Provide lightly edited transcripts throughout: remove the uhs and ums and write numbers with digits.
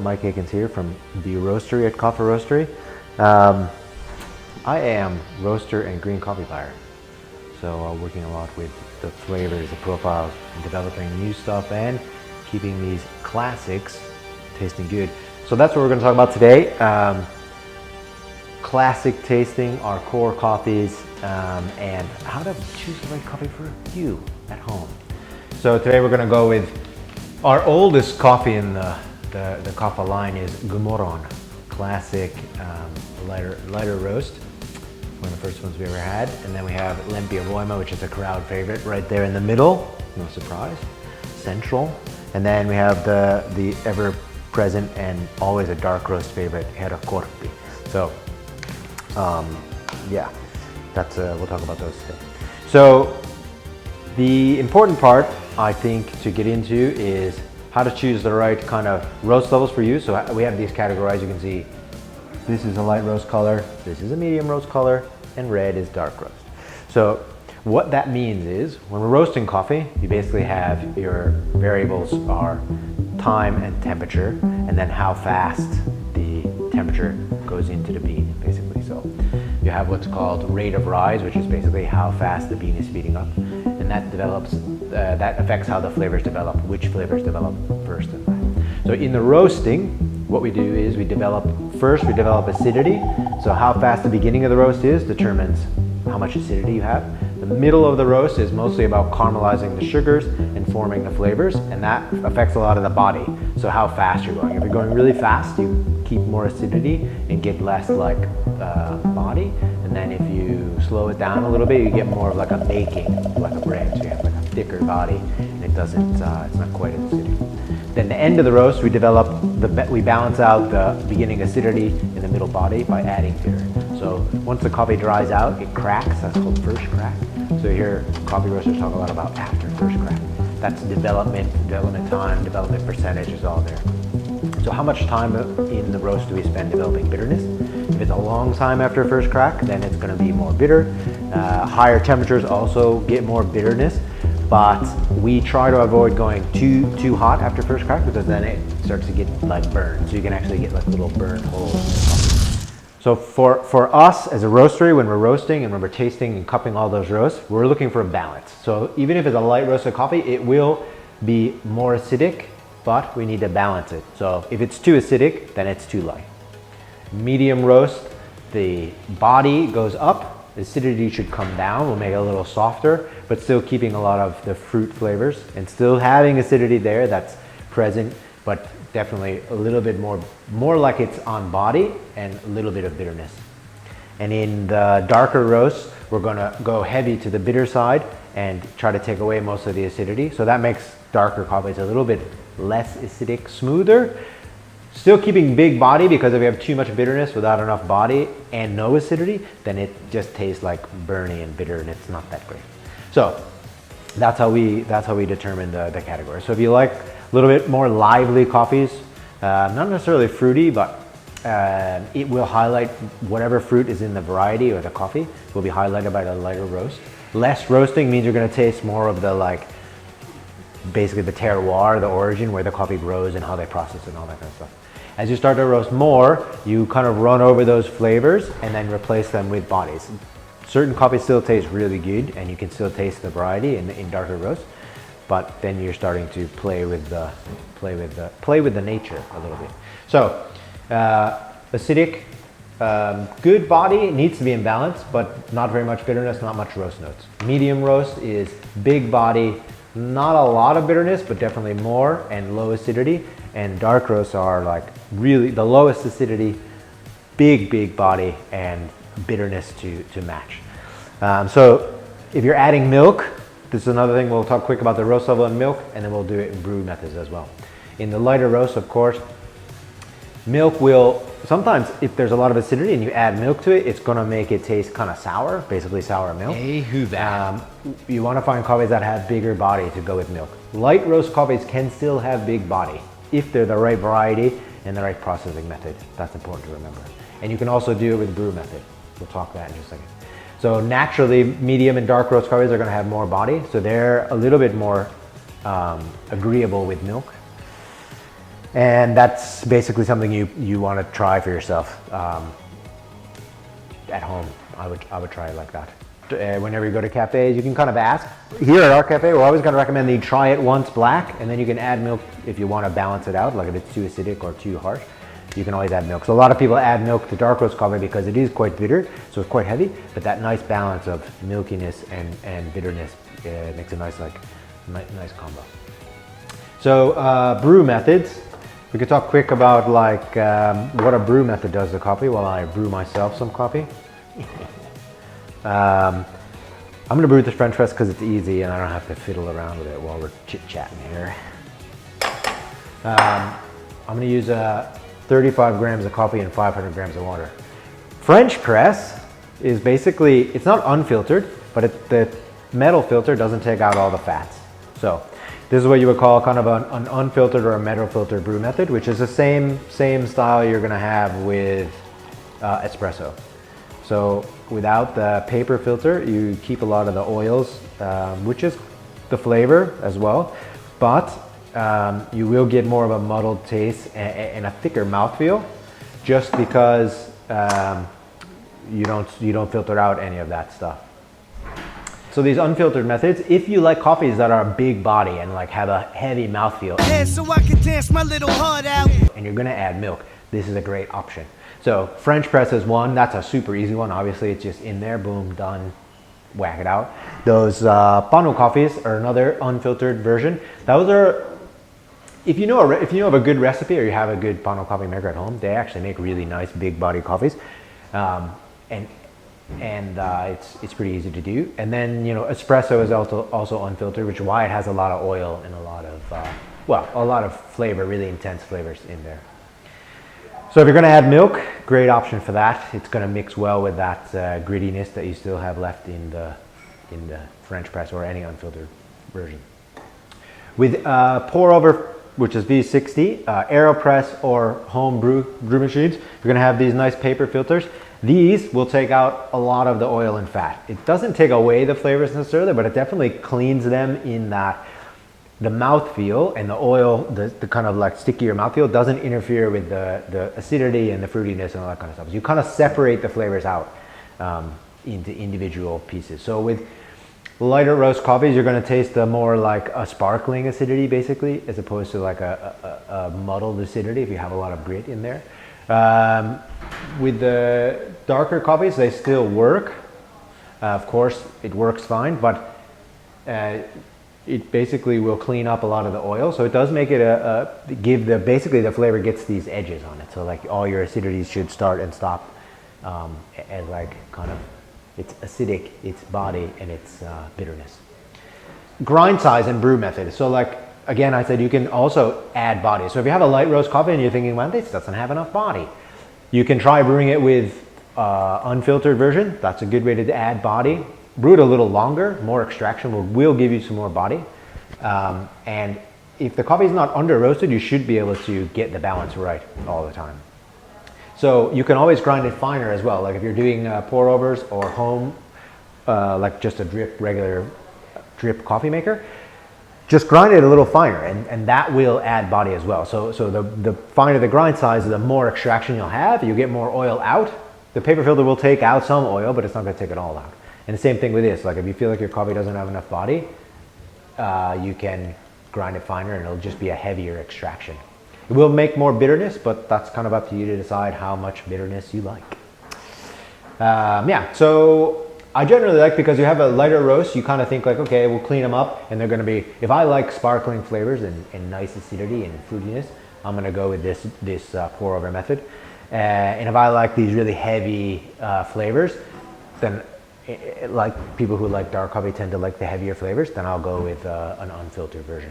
Mike Akins here from the Roastery at Kaffa Roastery. I am roaster and green coffee buyer, so working a lot with the flavors, the profiles, and developing new stuff and keeping these classics tasting good. So that's what we're going to talk about today. Classic tasting, our core coffees, and how to choose the right coffee for you at home. So today we're going to go with our oldest coffee in the Kaffa line is Gomorron, classic lighter roast. One of the first ones we ever had. And then we have Olympia Voyma, which is a crowd favorite right there in the middle, no surprise, central. And then we have the ever present and always a dark roast favorite, Heracorp. So yeah, that's we'll talk about those today. So the important part, I think, to get into is how to choose the right kind of roast levels for you. So we have these categorized. You can see this is a light roast color, this is a medium roast color, and red is dark roast. So what that means is when we're roasting coffee, you basically have your variables are time and temperature, and then how fast the temperature goes into the bean, basically. So you have what's called rate of rise, which is basically how fast the bean is speeding up, and that develops that affects how the flavors develop, which flavors develop first and last. So in the roasting, what we do is we develop acidity. So how fast the beginning of the roast is determines how much acidity you have. The middle of the roast is mostly about caramelizing the sugars and forming the flavors, and that affects a lot of the body. So how fast you're going. If you're going really fast, you keep more acidity and get less like body. And then if you slow it down a little bit, you get more of like a baking, like a bread. So you have like a thicker body, and it doesn't, it's not quite as acidic. Then the end of the roast, we balance out the beginning acidity in the middle body by adding bitter. So once the coffee dries out, it cracks. That's called first crack. So here, coffee roasters talk a lot about after first crack. That's development time, development percentage is all there. So how much time in the roast do we spend developing bitterness? If it's a long time after first crack, then it's going to be more bitter. Higher temperatures also get more bitterness, but we try to avoid going too hot after first crack, because then it starts to get like burned. So you can actually get like little burnt holes. So for us as a roastery, when we're roasting and when we're tasting and cupping all those roasts, we're looking for a balance. So even if it's a light roasted coffee, it will be more acidic, but we need to balance it. So if it's too acidic, then it's too light. Medium roast, the body goes up, the acidity should come down, we'll make it a little softer, but still keeping a lot of the fruit flavors and still having acidity there that's present, but definitely a little bit more like it's on body and a little bit of bitterness. And in the darker roast, we're gonna go heavy to the bitter side and try to take away most of the acidity. So that makes darker coffees a little bit less acidic, smoother, still keeping big body, because if you have too much bitterness without enough body and no acidity, then it just tastes like burny and bitter, and it's not that great. So that's how we determine the category. So if you like a little bit more lively coffees, not necessarily fruity, but it will highlight whatever fruit is in the variety or the coffee will be highlighted by the lighter roast. Less roasting means you're going to taste more of the basically the terroir, the origin, where the coffee grows and how they process it and all that kind of stuff. As you start to roast more, you kind of run over those flavors and then replace them with bodies. Certain coffees still taste really good, and you can still taste the variety in darker roast, but then you're starting to play with the nature a little bit. So acidic, good body, needs to be in balance, but not very much bitterness, not much roast notes. Medium roast is big body, not a lot of bitterness, but definitely more, and low acidity. And dark roasts are like really the lowest acidity, big body, and bitterness to match. So if you're adding milk, this is another thing. We'll talk quick about the roast level in milk, and then we'll do it in brew methods as well. In the lighter roast, of course, milk will, sometimes if there's a lot of acidity and you add milk to it, it's gonna make it taste kind of sour, basically sour milk. You wanna find coffees that have bigger body to go with milk. Light roast coffees can still have big body if they're the right variety and the right processing method. That's important to remember. And you can also do it with brew method. We'll talk that in just a second. So naturally, medium and dark roast coffees are gonna have more body, so they're a little bit more agreeable with milk. And that's basically something you want to try for yourself at home. I would try it like that. Whenever you go to cafes, you can kind of ask. Here at our cafe, we're always going to recommend that you try it once black, and then you can add milk if you want to balance it out, like if it's too acidic or too harsh. You can always add milk. So a lot of people add milk to dark roast coffee because it is quite bitter, so it's quite heavy, but that nice balance of milkiness and bitterness makes a nice combo. So brew methods. We could talk quick about like what a brew method does to coffee while I brew myself some coffee. I'm gonna brew with the French press because it's easy and I don't have to fiddle around with it while we're chit-chatting here. I'm gonna use 35 grams of coffee and 500 grams of water. French press is basically, it's not unfiltered, but the metal filter doesn't take out all the fats. So this is what you would call kind of an unfiltered or a metal filtered brew method, which is the same style you're gonna have with espresso. So without the paper filter, you keep a lot of the oils, which is the flavor as well, but you will get more of a muddled taste and a thicker mouthfeel, just because you don't filter out any of that stuff. So these unfiltered methods, if you like coffees that are a big body and like have a heavy mouthfeel, so I can dance my little heart out, and you're gonna add milk, this is a great option. So French press is one, that's a super easy one. Obviously it's just in there, boom, done, whack it out. Those pano coffees are another unfiltered version. Those are, if you know of a good recipe or you have a good pano coffee maker at home, they actually make really nice big body coffees. It's pretty easy to do. And then, espresso is also unfiltered, which is why it has a lot of oil and a lot of flavor, really intense flavors in there. So if you're gonna add milk, great option for that. It's gonna mix well with that grittiness that you still have left in the French press or any unfiltered version. With pour over, which is V60, AeroPress or home brew machines, you're gonna have these nice paper filters. These will take out a lot of the oil and fat. It doesn't take away the flavors necessarily, but it definitely cleans them in that the mouthfeel and the oil, the kind of like stickier mouthfeel doesn't interfere with the acidity and the fruitiness and all that kind of stuff. So you kind of separate the flavors out into individual pieces. So with lighter roast coffees, you're going to taste the more like a sparkling acidity basically, as opposed to like a muddled acidity if you have a lot of grit in there. With the darker coffees, they still work. Of course, it works fine, but it basically will clean up a lot of the oil. So it does make it basically the flavor gets these edges on it. So like all your acidities should start and stop as like kind of its acidic, its body, and its bitterness. Grind size and brew method. So like, again, I said you can also add body. So if you have a light roast coffee and you're thinking, well, this doesn't have enough body, you can try brewing it with unfiltered version. That's a good way to add body. Brew it a little longer, more extraction will give you some more body. And if the coffee is not under roasted, you should be able to get the balance right all the time. So you can always grind it finer as well. Like if you're doing pour overs or home, like just a regular drip coffee maker, just grind it a little finer, and that will add body as well. So the finer the grind size, the more extraction you'll have. You get more oil out. The paper filter will take out some oil, but it's not going to take it all out. And the same thing with this. Like if you feel like your coffee doesn't have enough body, you can grind it finer, and it'll just be a heavier extraction. It will make more bitterness, but that's kind of up to you to decide how much bitterness you like. So I generally like, because you have a lighter roast, you kind of think like, okay, we'll clean them up, and they're going to be, if I like sparkling flavors and nice acidity and fruitiness, I'm going to go with this pour over method. And if I like these really heavy flavors, then like people who like dark coffee tend to like the heavier flavors, then I'll go with an unfiltered version.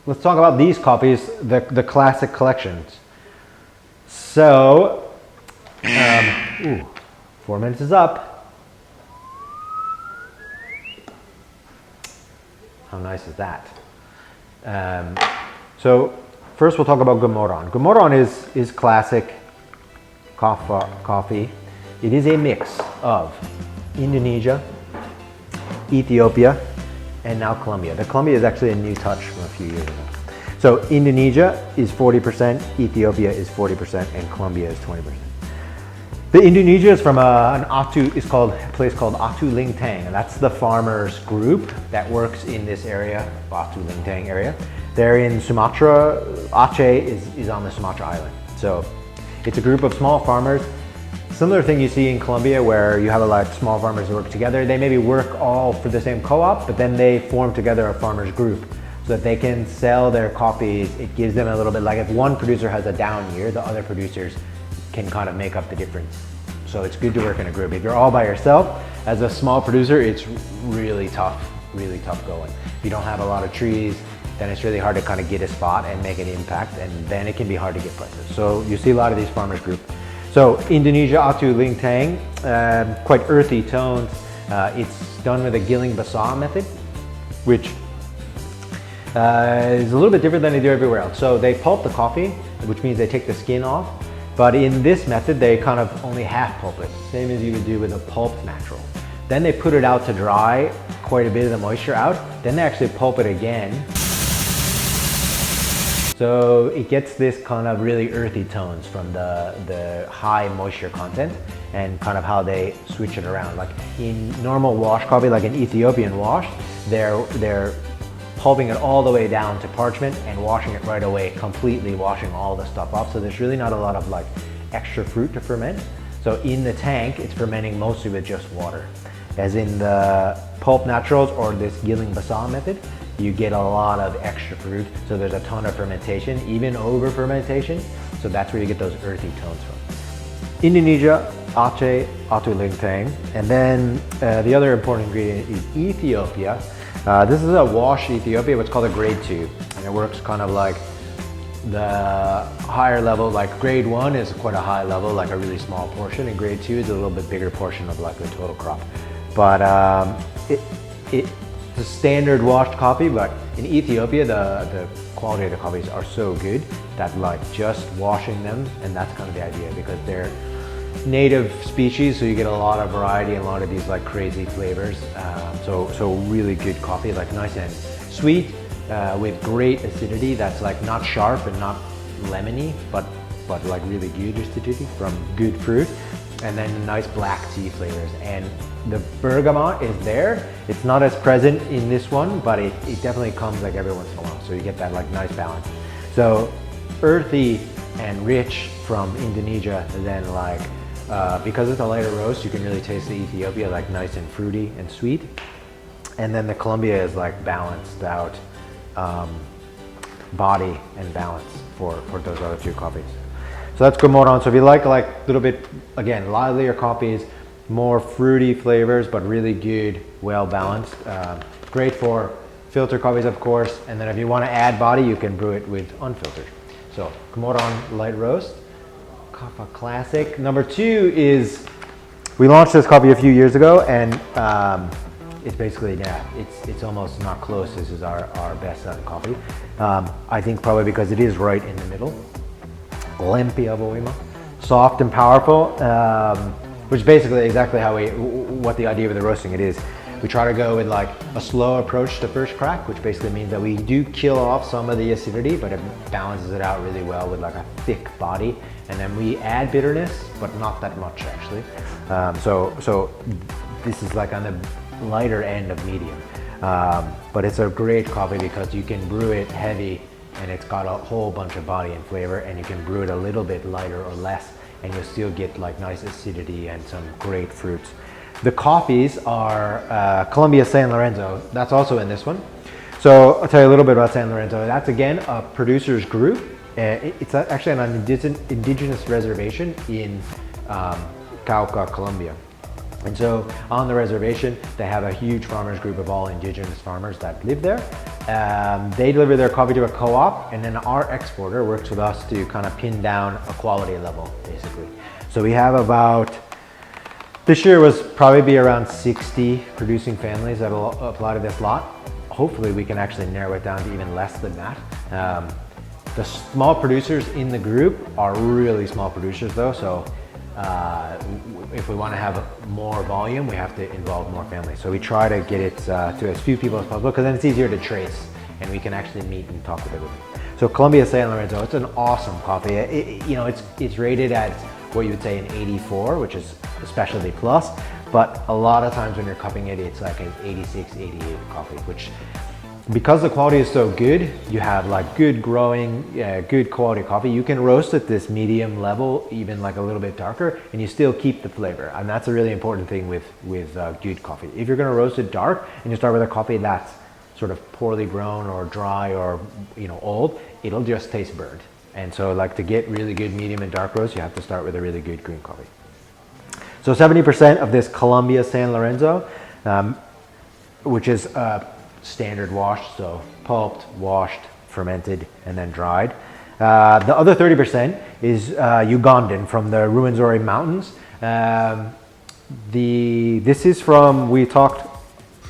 Let's talk about these coffees, the classic collections. So, 4 minutes is up. How nice is that? So first we'll talk about Gomorron. Gomorron is classic Kaffa coffee. It is a mix of Indonesia, Ethiopia, and now Colombia. The Colombia is actually a new touch from a few years ago. So Indonesia is 40%, Ethiopia is 40%, and Colombia is 20%. The Indonesia is from it's called a place called Atu Lingtang, and that's the farmers group that works in this area, Atu Lingtang area. They're in Sumatra. Aceh is on the Sumatra island. So it's a group of small farmers. Similar thing you see in Colombia where you have a lot of small farmers who work together. They maybe work all for the same co-op, but then they form together a farmers group so that they can sell their coffees. It gives them a little bit, like if one producer has a down year, the other producers can kind of make up the difference. So it's good to work in a group. If you're all by yourself, as a small producer, it's really tough going. If you don't have a lot of trees, then it's really hard to kind of get a spot and make an impact, and then it can be hard to get prices. So you see a lot of these farmers group. So Indonesia, Atu Lingtang, quite earthy tones. It's done with a Giling Basah method, which is a little bit different than they do everywhere else. So they pulp the coffee, which means they take the skin off. But in this method, they kind of only half pulp it, same as you would do with a pulped natural. Then they put it out to dry, quite a bit of the moisture out. Then they actually pulp it again. So it gets this kind of really earthy tones from the high moisture content and kind of how they switch it around. Like in normal wash coffee, like an Ethiopian wash, they're pulping it all the way down to parchment and washing it right away, completely washing all the stuff off. So there's really not a lot of like extra fruit to ferment. So in the tank, it's fermenting mostly with just water. As in the pulp naturals or this Giling Basah method, you get a lot of extra fruit. So there's a ton of fermentation, even over fermentation. So that's where you get those earthy tones from. Indonesia, Aceh, Atu Lingtang. And then the other important ingredient is Ethiopia. This is a wash Ethiopia, what's called a grade 2. And it works kind of like the higher level, like grade 1 is quite a high level, like a really small portion, and grade 2 is a little bit bigger portion of like the total crop. But it's a standard washed coffee, but in Ethiopia, the quality of the coffees are so good that like just washing them, and that's kind of the idea because they're native species, so you get a lot of variety and a lot of these like crazy flavors. So really good coffee, like nice and sweet with great acidity. That's like not sharp and not lemony, but like really good acidity from good fruit, and then nice black tea flavors. And the bergamot is there. It's not as present in this one, but it definitely comes like every once in a while. So you get that like nice balance. So earthy and rich from Indonesia, and then like because it's a lighter roast, you can really taste the Ethiopia like nice and fruity and sweet. And then the Colombia is like balanced out body and balance for those other two coffees. So that's Gomorron. So if you like a little bit, again, livelier coffees, more fruity flavors, but really good, well balanced. Great for filter coffees, of course. And then if you want to add body, you can brew it with unfiltered. So Gomorron light roast. Kaffa Classic. Number 2 is, we launched this coffee a few years ago, and it's basically, it's almost not close. This is our best selling coffee. I think probably because it is right in the middle. Olympia Voyma, soft and powerful, which is basically exactly what the idea of the roasting it is. We try to go with like a slow approach to first crack, which basically means that we do kill off some of the acidity, but it balances it out really well with like a thick body. And then we add bitterness, but not that much actually. So this is like on the lighter end of medium. But it's a great coffee because you can brew it heavy and it's got a whole bunch of body and flavor, and you can brew it a little bit lighter or less, and you'll still get like nice acidity and some great fruits. The coffees are Colombia San Lorenzo. That's also in this one. So I'll tell you a little bit about San Lorenzo. That's again a producers group. It's actually an indigenous reservation in Cauca, Colombia. And so on the reservation, they have a huge farmers group of all indigenous farmers that live there. They deliver their coffee to a co-op, and then our exporter works with us to kind of pin down a quality level, basically. So we have about, this year was probably be around 60 producing families that will apply to this lot. Hopefully we can actually narrow it down to even less than that. The small producers in the group are really small producers though, so if we want to have more volume, we have to involve more families. So we try to get it to as few people as possible, because then it's easier to trace and we can actually meet and talk with everyone. So Colombia San Lorenzo, it's an awesome coffee. It's rated at what you would say an 84, which is a specialty plus, but a lot of times when you're cupping it, it's like an 86, 88 coffee, which because the quality is so good, you have like good growing, good quality coffee. You can roast at this medium level, even like a little bit darker, and you still keep the flavor. And that's a really important thing with good coffee. If you're gonna roast it dark and you start with a coffee that's sort of poorly grown or dry or old, it'll just taste burnt. And so like to get really good medium and dark roast, you have to start with a really good green coffee. So 70% of this Colombia San Lorenzo, which is standard washed, so pulped, washed, fermented, and then dried. The other 30% is Ugandan from the Roastery mountains. This is from,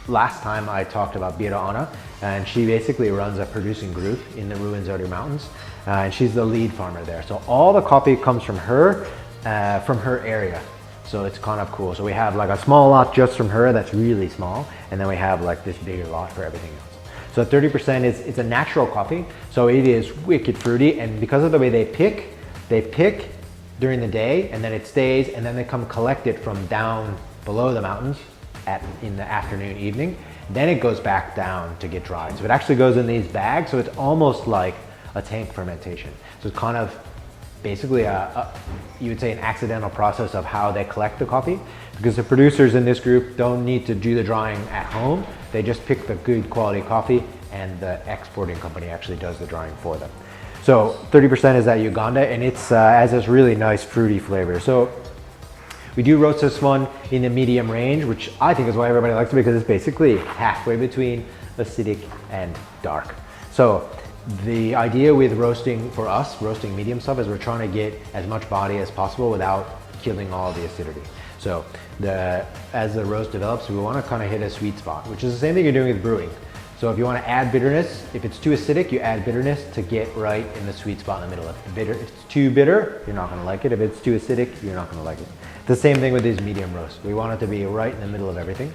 last time I talked about Bira Anna, and she basically runs a producing group in the Roastery mountains, and she's the lead farmer there. So all the coffee comes from her area. So it's kind of cool. So we have like a small lot just from her that's really small, and then we have like this bigger lot for everything else. So 30% it's a natural coffee, so it is wicked fruity, and because of the way they pick during the day, and then it stays, and then they come collect it from down below the mountains in the afternoon, evening. Then it goes back down to get dried. So it actually goes in these bags, so it's almost like a tank fermentation. So it's kind of basically you would say an accidental process of how they collect the coffee, because the producers in this group don't need to do the drying at home. They just pick the good quality coffee, and the exporting company actually does the drying for them. So 30% is that Uganda, and it's has this really nice fruity flavor. So we do roast this one in the medium range, which I think is why everybody likes it, because it's basically halfway between acidic and dark. So the idea with roasting for us, roasting medium stuff, is we're trying to get as much body as possible without killing all the acidity. So as the roast develops, we want to kind of hit a sweet spot, which is the same thing you're doing with brewing. So if you want to add bitterness, if it's too acidic, you add bitterness to get right in the sweet spot in the middle. If it's too bitter, you're not going to like it. If it's too acidic, you're not going to like it. The same thing with these medium roasts. We want it to be right in the middle of everything.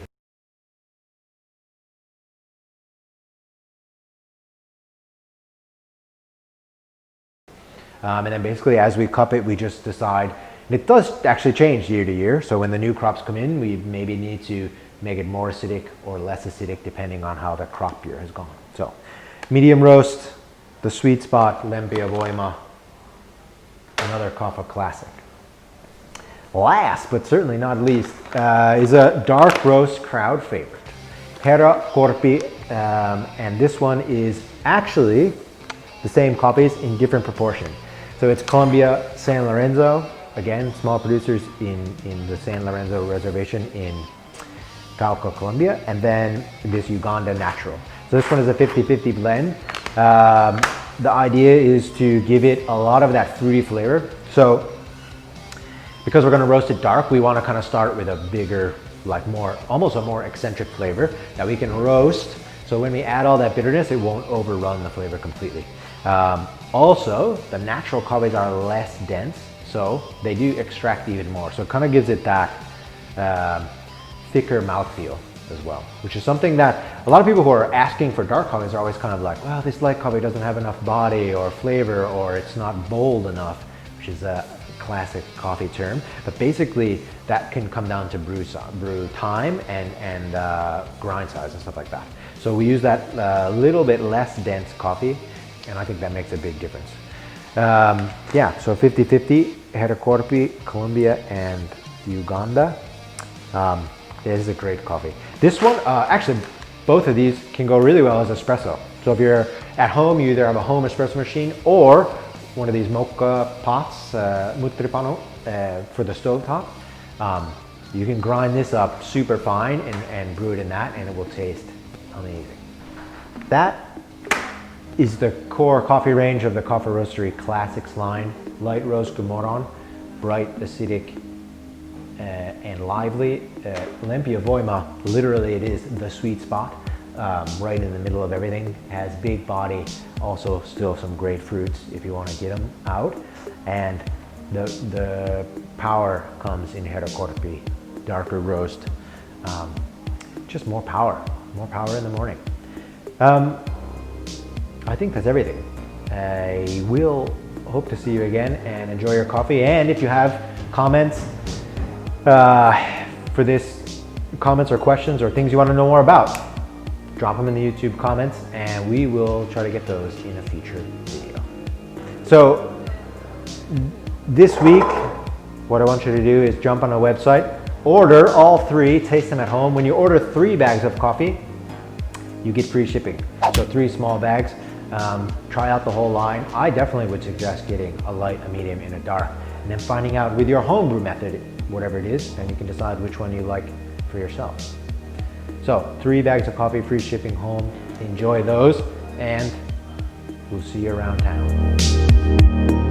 And then basically as we cup it, we just decide, and it does actually change year to year. So when the new crops come in, we maybe need to make it more acidic or less acidic depending on how the crop year has gone. So medium roast, the sweet spot, Olympia Voyma, another Kaffa Classic. Last but certainly not least is a dark roast crowd favorite, Heracorp, and this one is actually the same coffees in different proportion. So it's Colombia San Lorenzo, again, small producers in the San Lorenzo reservation in Cauca, Colombia, and then this Uganda natural. So this one is a 50-50 blend. The idea is to give it a lot of that fruity flavor. So because we're gonna roast it dark, we wanna kind of start with a bigger, almost a more eccentric flavor that we can roast. So when we add all that bitterness, it won't overrun the flavor completely. Also, the natural coffees are less dense, so they do extract even more. So it kind of gives it that thicker mouthfeel as well, which is something that a lot of people who are asking for dark coffees are always kind of like, well, this light coffee doesn't have enough body or flavor, or it's not bold enough, which is a classic coffee term. But basically, that can come down to brew time and grind size and stuff like that. So we use that little bit less dense coffee, and I think that makes a big difference. Yeah, so 50-50, Heracorp, Colombia, and Uganda. It is a great coffee. This one, actually, both of these can go really well as espresso. So if you're at home, you either have a home espresso machine or one of these mocha pots, mutripano, for the stovetop. You can grind this up super fine and brew it in that, and it will taste amazing. That is the core coffee range of the Kaffa Roastery Classics line. Light roast Gomorron, bright, acidic, and lively. Olympia Voyma, literally it is the sweet spot, right in the middle of everything. Has big body, also still some great fruits if you want to get them out. And the power comes in Heracorp, darker roast, just more power in the morning. I think that's everything. I will hope to see you again and enjoy your coffee. And if you have comments for this, comments or questions or things you want to know more about, drop them in the YouTube comments and we will try to get those in a future video. So this week, what I want you to do is jump on a website, order all 3, taste them at home. When you order 3 bags of coffee, you get free shipping. So 3 small bags. Try out the whole line. I definitely would suggest getting a light, a medium, and a dark, and then finding out with your homebrew method, whatever it is, and you can decide which one you like for yourself. So 3 bags of coffee, free shipping home. Enjoy those, and we'll see you around town.